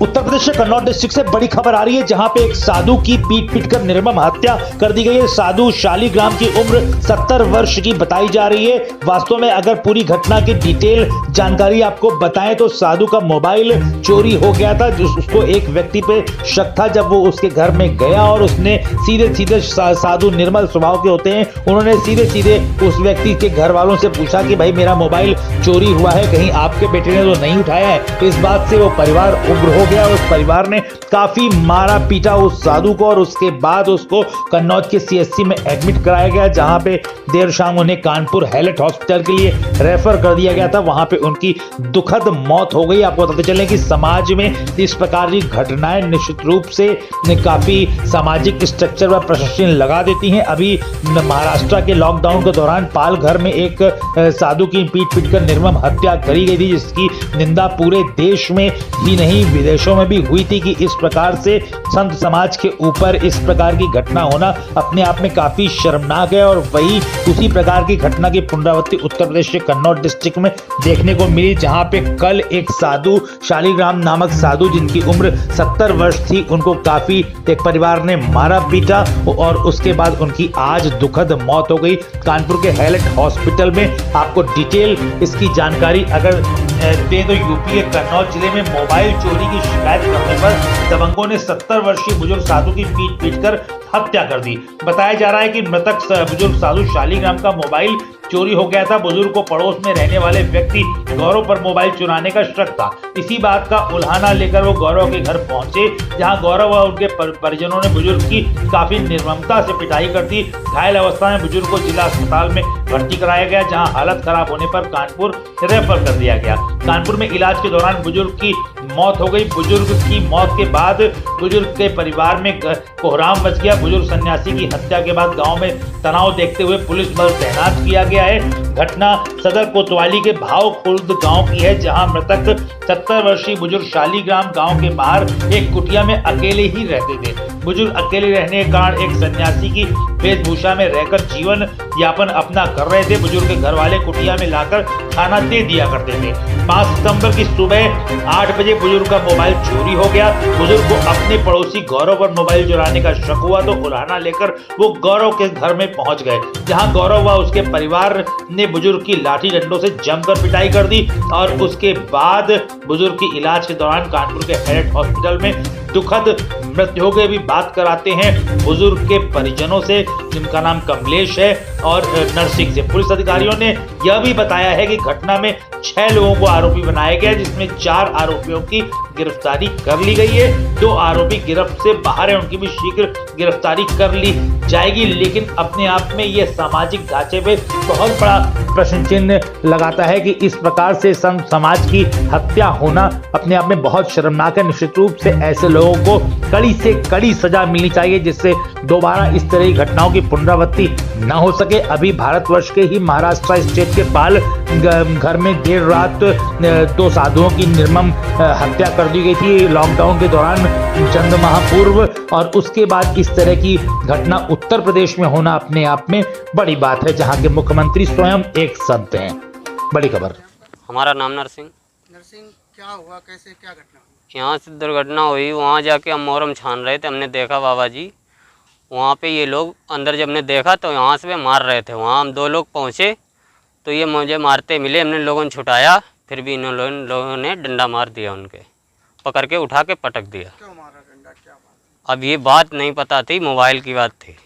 उत्तर प्रदेश के कन्नौज डिस्ट्रिक्ट से बड़ी खबर आ रही है, जहां पे एक साधु की पीट-पीटकर निर्मम हत्या कर दी गई है। साधु शालीग्राम की उम्र 70 वर्ष की बताई जा रही है। वास्तव में अगर पूरी घटना की डिटेल जानकारी आपको बताएं तो साधु का मोबाइल चोरी हो गया था। उसको एक व्यक्ति पे शक था, जब वो उसके घर में गया और उसने सीधे साधु निर्मल स्वभाव के होते हैं, उन्होंने सीधे उस व्यक्ति के घर वालों से पूछा कि भाई मेरा मोबाइल चोरी हुआ है, कहीं आपके बेटे ने तो नहीं उठाया है। इस बात से वो परिवार उग्र हो गया। उस परिवार ने काफी मारा पीटा उस साधु को और उसके बाद उसको कन्नौज के सीएचसी में एडमिट कराया गया, जहां पे देर शाम उन्हें कानपुर हैलेट हॉस्पिटल के लिए रेफर कर दिया गया था। वहां पे उनकी दुखद मौत हो गई। आपको बताते चलें कि समाज में इस प्रकार की घटनाएं निश्चित रूप से काफी सामाजिक स्ट्रक्चर व प्रशासन लगा देती हैं। अभी महाराष्ट्र के लॉकडाउन के दौरान पालघर में एक साधु की पीट-पीटकर निर्मम हत्या करी गई थी, जिसकी निंदा पूरे देश में ही नहीं विदेशों में भी हुई थी कि इस प्रकार से संत समाज के ऊपर इस प्रकार की घटना होना अपने आप में काफी शर्मनाक है। और वही उसी प्रकार की घटना की पुनरावृत्ति उत्तर प्रदेश के कन्नौज डिस्ट्रिक्ट में देखने को मिली, जहां पे कल एक साधु शालीग्राम नामक साधु जिनकी उम्र 70 वर्ष थी, उनको काफी एक परिवार ने मारा पीटा और उसके बाद उनकी आज दुखद मौत हो गई। कानपुर के हैलेट हॉस्पिटल में आपको डिटेल इसकी जानकारी अगर दे तो यूपी के कन्नौज जिले में मोबाइल चोरी की शिकायत करने पर दबंगों ने 70 वर्षीय बुजुर्ग साधु की पीट-पीटकर हत्या कर दी। बताया जा रहा है कि मृतक बुजुर्ग साधु शालीग्राम का मोबाइल चोरी हो गया था। बुजुर्ग को पड़ोस में रहने वाले व्यक्ति गौरव पर मोबाइल चुराने का शक था। इसी बात का उल्हाना लेकर वो गौरव के घर पहुंचे, जहां गौरव और उनके परिजनों ने बुजुर्ग की काफी निर्ममता से पिटाई कर दी। घायल अवस्था में बुजुर्ग को जिला अस्पताल में भर्ती कराया गया, जहां हालत खराब होने पर कानपुर रेफर कर दिया गया। कानपुर में इलाज के दौरान बुजुर्ग की मौत हो गई। बुजुर्ग की मौत के बाद बुजुर्ग के परिवार में कोहराम मच गया। बुजुर्ग सन्यासी की हत्या के बाद गांव में तनाव देखते हुए पुलिस बल तैनात किया गया है। घटना सदर कोतवाली के भाव खुर्द गांव की है, जहां मृतक 70 वर्षीय बुजुर्ग शालीग्राम गांव के बाहर एक कुटिया में अकेले ही रहते थे। बुजुर्ग अकेले रहने के कारण एक सन्यासी की वेशभूषा में रहकर जीवन यापन अपना कर रहे थे। बुजुर्ग के घर वाले कुटिया में लाकर खाना दे दिया करते थे। 5 सितंबर की सुबह 8 बजे बुजुर्ग का मोबाइल चोरी हो गया। बुजुर्ग को अपने पड़ोसी गौरव पर मोबाइल चुराने का शक हुआ तो उल्हाना लेकर वो गौरव के घर में पहुंच गए, जहां गौरव व उसके परिवार ने बुजुर्ग की लाठी डंडों से जमकर पिटाई कर दी और उसके बाद बुजुर्ग की इलाज के दौरान कानपुर के हैलेट हॉस्पिटल में दुखद मृत्यु हो गई। भी बात कराते हैं बुजुर्ग के परिजनों से, जिनका नाम कमलेश है और नरसिंह से। पुलिस अधिकारियों ने यह भी बताया है कि घटना में 6 लोगों को आरोपी बनाया गया, जिसमें 4 आरोपियों की गिरफ्तारी कर ली गई है। 2 आरोपी गिरफ्त से बाहर है, उनकी भी शीघ्र गिरफ्तारी कर ली जाएगी। लेकिन अपने आप में यह सामाजिक ढांचे पे बहुत बड़ा प्रश्न चिन्ह लगाता है कि इस प्रकार से संत समाज की हत्या होना अपने आप में बहुत शर्मनाक है। निश्चित रूप से ऐसे लोगों को कड़ी से कड़ी सजा मिलनी चाहिए, जिससे दोबारा इस तरह की घटनाओं की पुनरावृत्ति न हो सके। अभी भारतवर्ष के ही महाराष्ट्र स्टेट के पाल घर में देर रात 2 साधुओं की निर्मम हत्या कर दी गई थी लॉकडाउन के दौरान चंद माह पूर्व, और उसके बाद इस तरह की घटना उत्तर प्रदेश में होना अपने आप में बड़ी बात है, जहां के मुख्यमंत्री स्वयं एक संत हैं। बड़ी खबर। हमारा नाम नरसिंह। क्या हुआ, कैसे, क्या घटना हुई? यहाँ से दुर्घटना हुई। वहाँ जाके हम मोहरम छान रहे थे, हमने देखा बाबा जी वहाँ पे ये लोग अंदर जब ने देखा तो यहाँ से मार रहे थे। वहाँ हम 2 लोग पहुँचे तो ये मुझे मारते मिले, हमने लोगों ने छुटाया, फिर भी इन लोगों ने डंडा मार दिया, उनके पकड़ के उठा के पटक दिया। क्यों मारा डंडा, क्या बात? अब ये बात नहीं पता थी, मोबाइल की बात थी।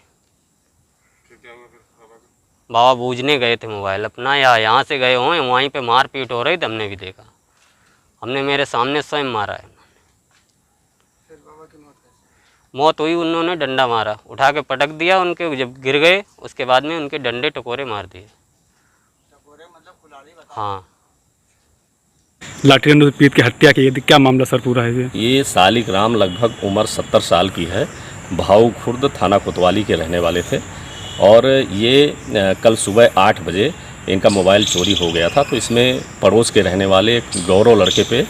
बाबा बूझने गए थे मोबाइल अपना, या यहाँ से गए हों, वहीं पे मार पीट हो रही थी, हमने भी देखा। हमने मेरे सामने स्वयं मारा है। फिर बाबा की मौत कैसे? मौत हुई, उन्होंने डंडा मारा, उठा के पटक दिया उनके, जब गिर गए उसके बाद में उनके डंडे टकोरे मार दिए। टकोरे मतलब कुल्हाड़ी बता? हाँ। लाठी डंडों से पीट के हत्या की, क्या मामला सर पूरा है ये शालीग्राम लगभग उम्र 70 साल की है, भाऊ खुर्द थाना कोतवाली के रहने वाले थे। और ये कल सुबह 8 बजे इनका मोबाइल चोरी हो गया था। तो इसमें पड़ोस के रहने वाले एक गौरव लड़के पे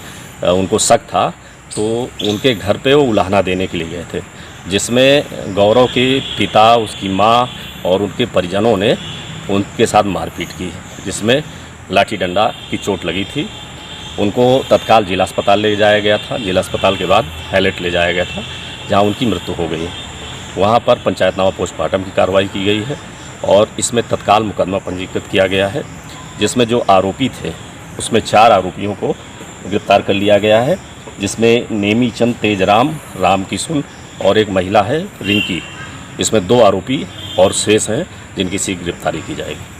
उनको शक था, तो उनके घर पे वो उल्हाना देने के लिए गए थे, जिसमें गौरव के पिता, उसकी माँ और उनके परिजनों ने उनके साथ मारपीट की, जिसमें लाठी डंडा की चोट लगी थी। उनको तत्काल जिला अस्पताल ले जाया गया था। जिला अस्पताल के बाद हैलेट ले जाया गया था, जहां उनकी मृत्यु हो गई। वहां पर पंचायतनामा पोस्टमार्टम की कार्रवाई की गई है और इसमें तत्काल मुकदमा पंजीकृत किया गया है, जिसमें जो आरोपी थे उसमें 4 आरोपियों को गिरफ्तार कर लिया गया है, जिसमें नेमीचंद तेजराम, राम किशुन और एक महिला है रिंकी। इसमें 2 आरोपी और शेष हैं जिनकी शीघ्र गिरफ्तारी की जाएगी।